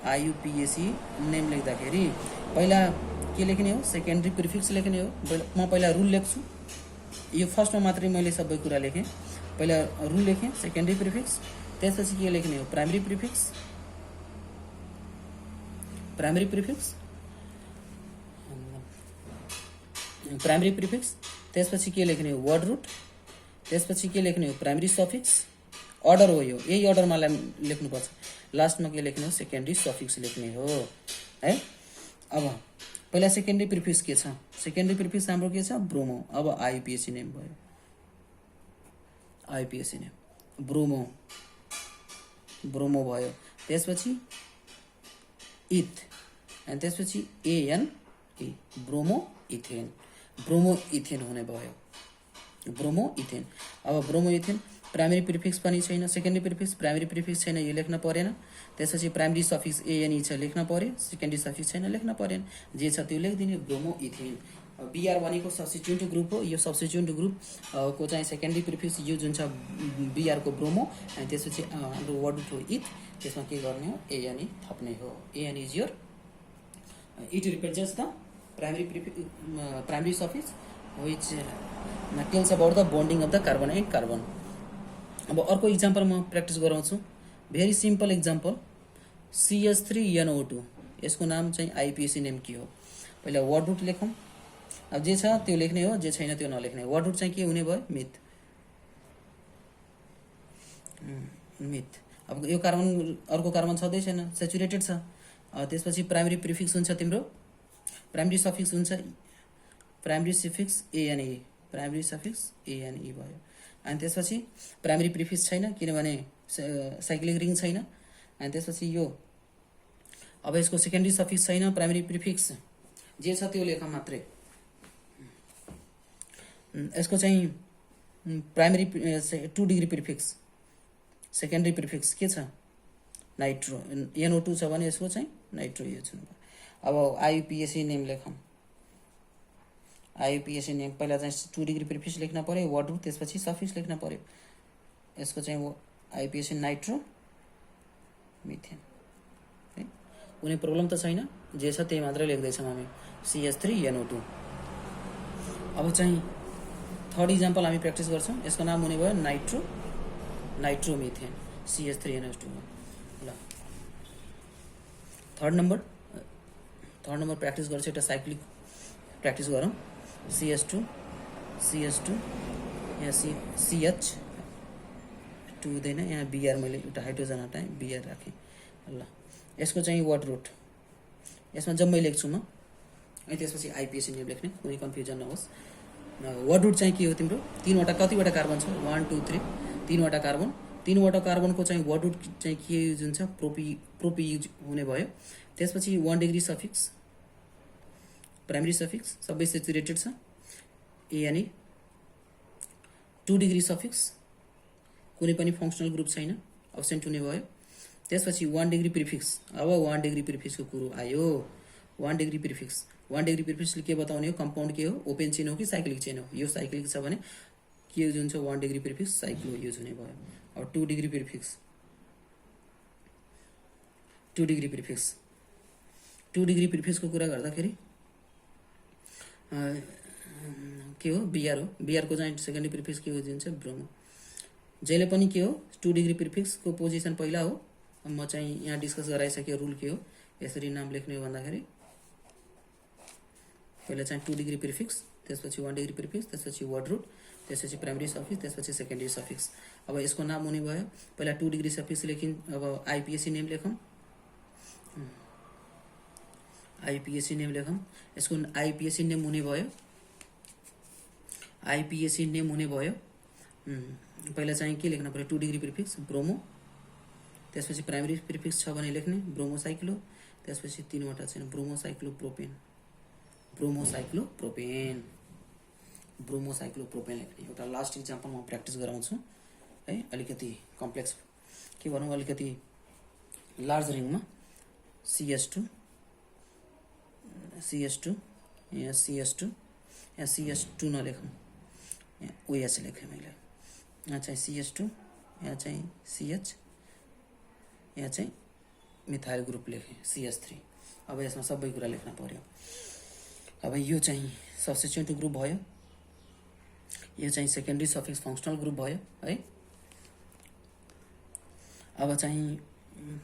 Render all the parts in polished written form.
आइयुपिएसी name लेख्दाखेरि पहिला के लेख्ने हो, सेकेन्डरी प्रिफिक्स लेख्ने हो। म पहिला रुल लेख्छु, यो फर्स्टमा मात्रै मैले सबै कुरा लेखेँ। पहिला रुल लेखेँ, सेकेन्डरी प्रिफिक्स, त्यसपछि के लेख्ने हो, primary prefix, primary prefix, primary prefix, त्यसपछि के लेख्ने हो, वर्ड रुट, त्यसपछि के लेख्ने हो, प्राइमरी सफिक्स। अर्डर हो यो, यही अर्डरमा लेख्नुपर्छ। लास्टमा के लेख्ने हो, सेकेन्डरी सफिक्स लेख्ने हो है। अब पहिला सेकेन्डरी प्रिफिक्स के छ, सेकेन्डरी प्रिफिक्स हाम्रो के छ, ब्रोमो। अब आइयुपिएसी नेम भयो, आइयुपिएसी नेम ब्रोमो, ब्रोमो भयो। त्यसपछि इथ, अनि त्यसपछि एएनई, ब्रोमो इथेन, ब्रोमो इथेन हुने भयो, ब्रोमो इथेन। अब ब्रोमो इथेन प्राइमरी प्रिफिक्स पनि छैन, सेकेन्डरी प्रिफिक्स, प्राइमरी प्रिफिक्स छैन, यो लेख्न परेन। त्यसपछि प्राइमरी सफिक्स एएनई छ, लेख्न पर्यो। सेकेन्डरी सफिक्स छैन, लेख्न परेन। जे छ त्यो लेखिदिने, ब्रोमो इथेन। बिआर भनेको सब्स्टिट्युएन्ट ग्रुप हो, यो सब्स्टिट्युएन्ट ग्रुप को चाहिँ सेकेन्डरी प्रिफिक्स यो जुन छ बिआरको ब्रोमो, अनि त्यसपछि हाम्रो वर्ड हो इथ, त्यसमा के गर्ने हो, एएनई थप्ने हो। A N is your, it represents the primary suffix which tells about the bonding of the carbon and carbon. अब अर्को इक्जाम्पल म प्र्याक्टिस गराउँछु, भेरी सिम्पल इक्जाम्पल, CH3NO2, यसको नाम चाहिँ आइयुपिएसी नेम के हो। पहिला वर्ड रुट लेखौँ, अब जे छ त्यो लेख्ने हो, जे छैन त्यो नलेख्ने। वर्ड रुट चाहिँ के हुने भयो, मिथ, मिथ। अब यो कार्बन, अर्को कार्बन छँदै छैन, सेचुरेटेड छ। त्यसपछि प्राइमरी प्रिफिक्स हुन्छ तिम्रो, प्राइमरी सफिक्स हुन्छ, प्राइमरी सफिक्स एएनई, प्राइमरी सफिक्स एएनई भयो। अनि त्यसपछि प्राइमरी प्रिफिक्स छैन, किनभने साइक्लिक रिङ छैन। अनि त्यसपछि यो, अब यसको सेकेन्डरी सफिक्स छैन, प्राइमरी प्रिफिक्स जे छ त्यो लेख मात्रै। यसको चाहिँ primary 2 degree prefix, secondary prefix के छ, नाइट्रो, NO2 छ भने यसको चाहिँ नाइट्रो युज हुनु। अब आइयुपिएसी नेम लेखौँ, आइयुपिएसी नेम पहिला चाहिँ 2 डिग्री प्रिफिक्स लेख्न पर्यो, वर्ड रुट, त्यसपछि सफिक्स लेख्न पर्यो। यसको चाहिँ वो आइयुपिएसी नाइट्रो मिथेन है, कुनै प्रब्लम त छैन, जे छ त्यही मात्रै लेख्दैछौँ हामी, CH3NO2। अब चाहिँ थर्ड इक्जाम्पल हामी प्र्याक्टिस गर्छौँ, यसको नाम हुने भयो नाइट्रो, नाइट्रोमिथेन, CH3NO2। ल थर्ड नम्बर प्र्याक्टिस गर्छ, एउटा साइक्लिक प्र्याक्टिस गरौँ। CH2, यहाँ CH2 हुँदैन, यहाँ बिआर, मैले एउटा हाइड्रोजन हटाएँ, बिआर राखेँ। ल यसको चाहिँ वर्ड रुट, यसमा जम्मै लेख्छु म, अनि त्यसपछि आइयुपिएसी नेम लेख्ने, कुनै कन्फ्युजन नहोस्। वर्ड रुट चाहिँ के हो तिम्रो, तीनवटा, कतिवटा कार्बन छ, 1 2 3, तीनवटा कार्बन, तीनवटा कार्बनको चाहिँ वर्ड रुट चाहिँ के युज हुन्छ, प्रोपी युज हुने भयो। त्यसपछि 1 डिग्री सफिक्स, प्राइमरी सफिक्स सबै सेचुरेटेड छ, एएनई, 2 डिग्री सफिक्स, कुनै पनि फङ्सनल ग्रुप छैन, अब्सेन्ट हुने भयो। त्यसपछि 1 डिग्री प्रिफिक्स, अब 1 डिग्री प्रिफिक्सको कुरो आयो। 1 डिग्री प्रिफिक्स, 1 डिग्री प्रिफिक्सले के बताउने हो, कम्पाउन्ड के हो, ओपेन चेन हो कि साइक्लिक चेन हो। यो साइक्लिक छ भने के युज हुन्छ, 1 डिग्री प्रिफिक्स साइक्लो युज हुने भयो। अब 2 degree prefix, 2 degree prefix, 2 degree प्रिफिक्सको कुरा गर्दाखेरि के हो, बिआर हो। बिआरको चाहिँ सेकेन्डरी प्रिफिक्स के युज हुन्छ, ब्रोमो। जहिले पनि के हो, 2 डिग्री प्रिफिक्सको पोजिसन पहिला हो। म चाहिँ यहाँ डिस्कस गराइसकेँ रुल के हो, यसरी नाम लेख्ने हो भन्दाखेरि पहिला चाहिँ 2 डिग्री प्रिफिक्स, त्यसपछि 1 डिग्री प्रिफिक्स, त्यसपछि वर्ड रुट, त्यसपछि प्राइमरी सफिक्स, त्यसपछि सेकेन्डरी सफिक्स। अब यसको नाम हुने भयो, पहिला 2 डिग्री सफिक्स लेखिन्। अब आइयुपिएसी नेम लेखौँ, आइयुपिएसी नेम लेखौँ। यसको आइयुपिएसी नेम हुने भयो, आइयुपिएसी नेम हुने भयो, पहिला चाहिँ के लेख्न पर्यो, 2 डिग्री प्रिफिक्स ब्रोमो, त्यसपछि प्राइमरी प्रिफिक्स छ भने लेख्ने ब्रोमोसाइक्लो, त्यसपछि तीनवटा छैन, ब्रोमोसाइक्लोप्रोपेन, ब्रोमोसाइक्लोप्रोपेन, ब्रोमोसाइक्लोप्रोपेन लेख्ने। एउटा लास्ट इक्जाम्पल म प्र्याक्टिस गराउँछु है, अलिकति कम्प्लेक्स के भनौँ, अलिकति लार्ज रिङमा, CH2, यहाँ CH2 नलेखौँ, यहाँ OH लेखेँ मैले। यहाँ चाहिँ CH2, यहाँ चाहिँ CH, यहाँ चाहिँ मिथाइल ग्रुप लेखेँ CH3। अब यसमा सबै कुरा लेख्न पर्यो। अब यो चाहिँ सब्स्टिट्युएन्ट ग्रुप भयो, यो चाहिँ सेकेन्डरी सफिक्स फङ्सनल ग्रुप भयो है। अब चाहिँ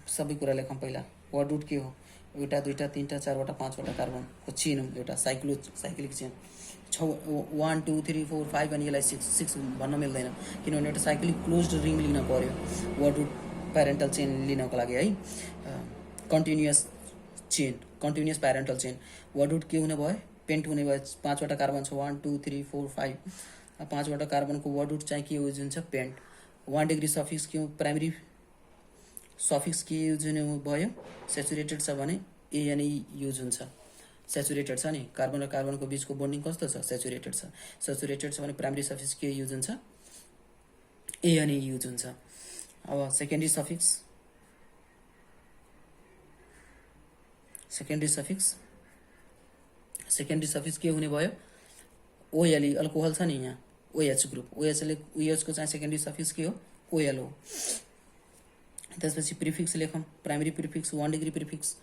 सबै कुरा लेखौँ। पहिला वर्ड रुट के हो, एउटा दुईटा तीनटा चारवटा पाँचवटा कार्बनको चेन हो, एउटा साइक्लिक चेन। 1 2 3 4 5 अनि यसलाई 6 भन्न मिल्दैन, किनभने एउटा साइक्लिक क्लोज्ड रिङ लिन पर्यो वर्ड रुट प्यारेन्टल चेन लिनको लागि है। Continuous parental chain word root के हुने भयो, पेन्ट हुने भयो। 5वटा कार्बन छ, 1 2 3 4 5। 5वटा कार्बनको वर्ड रुट चाहिँ के युज हुन्छ, पेन्ट। 1 डिग्री सफिक्स के हो, प्राइमेरी सफिक्स के युज हुने भयो, सेचुरेटेड छ भने ANE युज हुन्छ। सेचुरेटेड छ नि, कार्बन र कार्बनको बिचको बोन्डिङ कस्तो छ, सेचुरेटेड छ। सेचुरेटेड छ भने प्राइमेरी सफिक्स के युज हुन्छ, ANE युज हुन्छ। अब सेकेन्डरी सफिक्स के हुने भयो, OLE अल्कोहल छ नि यहाँ, OH ग्रुप। OH को चाहिँ सेकेन्डरी सफिक्स के हो, OL हो। त्यसपछि प्रिफिक्स लेखौँ। Primary prefix 1 degree prefix.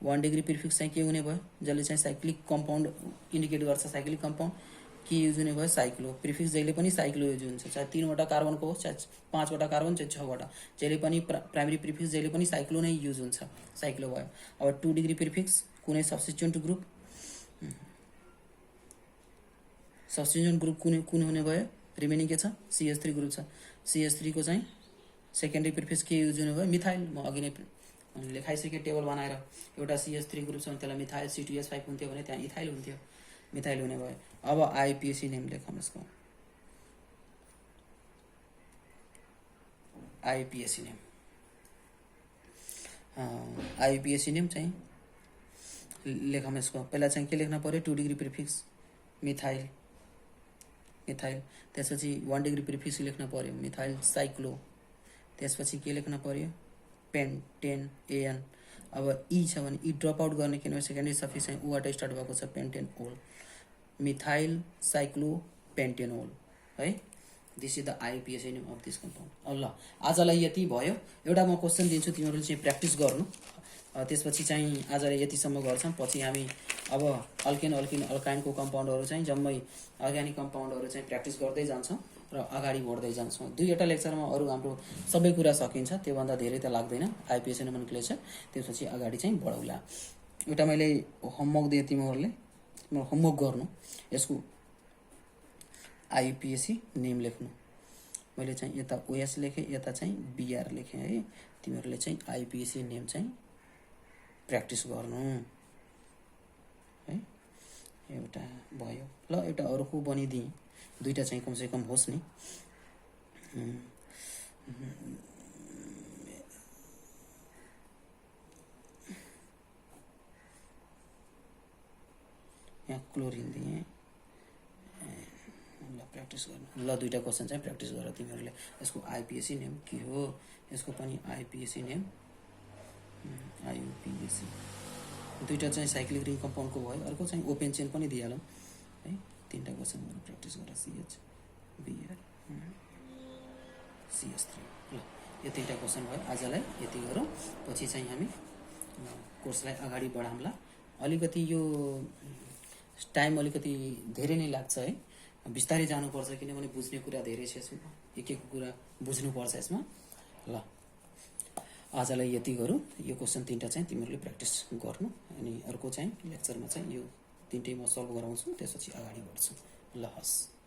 1 degree prefix चाहिँ के हुने भयो, जसले चाहिँ साइक्लिक कम्पाउन्ड इन्डिकेट गर्छ। साइक्लिक कम्पाउन्ड के युज हुने भयो, साइक्लो। प्रिफिक्स जहिले पनि साइक्लो युज हुन्छ, चाहे 3वटा कार्बनको होस्, चाहे 5वटा कार्बन, चाहे 6वटा, जहिले पनि प्राइमेरी प्रिफिक्स जहिले पनि साइक्लो नै युज हुन्छ, साइक्लो भयो। अब 2 डिग्री प्रिफिक्स कुनै सब्स्टिट्युएन्ट ग्रुप कुन हुने भयो, रिमेनिङ के छ, CH3 ग्रुप छ। CH3 को चाहिँ सेकेन्डरी प्रिफिक्स के युज हुने भयो, मिथाइल। म अघि नै लेखाइसकेँ टेबल बनाएर। एउटा CH3 ग्रुप छ भने त्यसलाई मिथाइल C2H5 हुन्थ्यो भने त्यहाँ इथाइल हुन्थ्यो, मिथाइल हुने भयो। अब IUPAC नेम लेखौँ यसको। IUPAC नेम चाहिँ लेखौँ यसको। पहिला चाहिँ के लेख्न पर्यो, 2 डिग्री प्रिफिक्स मिथाइल। त्यसपछि 1 डिग्री प्रिफिक्स लेख्न पर्यो, मिथाइल साइक्लो। त्यसपछि के लेख्न पर्यो, पेन्टेन AN। अब E छ भने E ड्रप आउट गर्ने, किनभने सेकेन्डरी सफिक्स चाहिँ ऊबाट स्टार्ट भएको छ, पेन्टेनओल। मिथाइल साइक्लो पेन्टेनोल है। This is the IUPAC name of this compound. ल आजलाई यति भयो। एउटा म क्वेसन दिन्छु, तिमीहरूले चाहिँ प्र्याक्टिस गर्नु। त्यसपछि चाहिँ आजलाई यतिसम्म गर्छौँ। पछि हामी अब अल्काइनको कम्पाउन्डहरू चाहिँ जम्मै अर्ग्यानिक कम्पाउन्डहरू चाहिँ प्र्याक्टिस गर्दै जान्छौँ र अगाडि बढ्दै जान्छौँ। 2वटा लेक्चरमा अरू हाम्रो सबै कुरा सकिन्छ, त्योभन्दा धेरै त लाग्दैन IUPAC नोमेनक्लेचर। त्यसपछि अगाडि चाहिँ बढौला। एउटा मैले होमवर्क दिएँ तिमीहरूले, होमवर्क गर्नु। यसको IUPAC नेम लेख्नु। मैले चाहिँ यता OS लेखेँ, यता चाहिँ BR लेखेँ है। तिमीहरूले चाहिँ IUPAC नेम चाहिँ प्र्याक्टिस गर्नु है। एउटा भयो। ल एउटा अर्को बनिदिएँ, 2टा चाहिँ कमसेकम होस् नि। यहाँ क्लोरिन दिएँ। ल प्र्याक्टिस गर्नु। ल 2टा क्वेसन चाहिँ प्र्याक्टिस गर तिमीहरूले। यसको IUPAC नेम के हो, यसको पनि IUPAC नेम IUPAC। 2टा चाहिँ साइक्लिक रिङ कम्पाउन्डको भयो, अर्को चाहिँ ओपेन चेन पनि दिइहालौँ है। 3टा क्वेसन प्र्याक्टिस गर, CH BR CH3। ल यो 3टा क्वेसन भयो। आजलाई यति गरौँ, पछि चाहिँ हामी कोर्सलाई अगाडि बढाउँला। अलिकति यो टाइम अलिकति धेरै नै लाग्छ है, बिस्तारै जानुपर्छ, किनभने बुझ्ने कुरा धेरै छ यसमा, एक कुरा बुझ्नुपर्छ यसमा। ल आजलाई यति गरौँ। यो क्वेसन 3टा चाहिँ तिमीहरूले प्र्याक्टिस गर्नु, अनि अर्को चाहिँ लेक्चरमा चाहिँ यो 3टै म सल्भ गराउँछु, त्यसपछि अगाडि बढ्छु। ल हस्।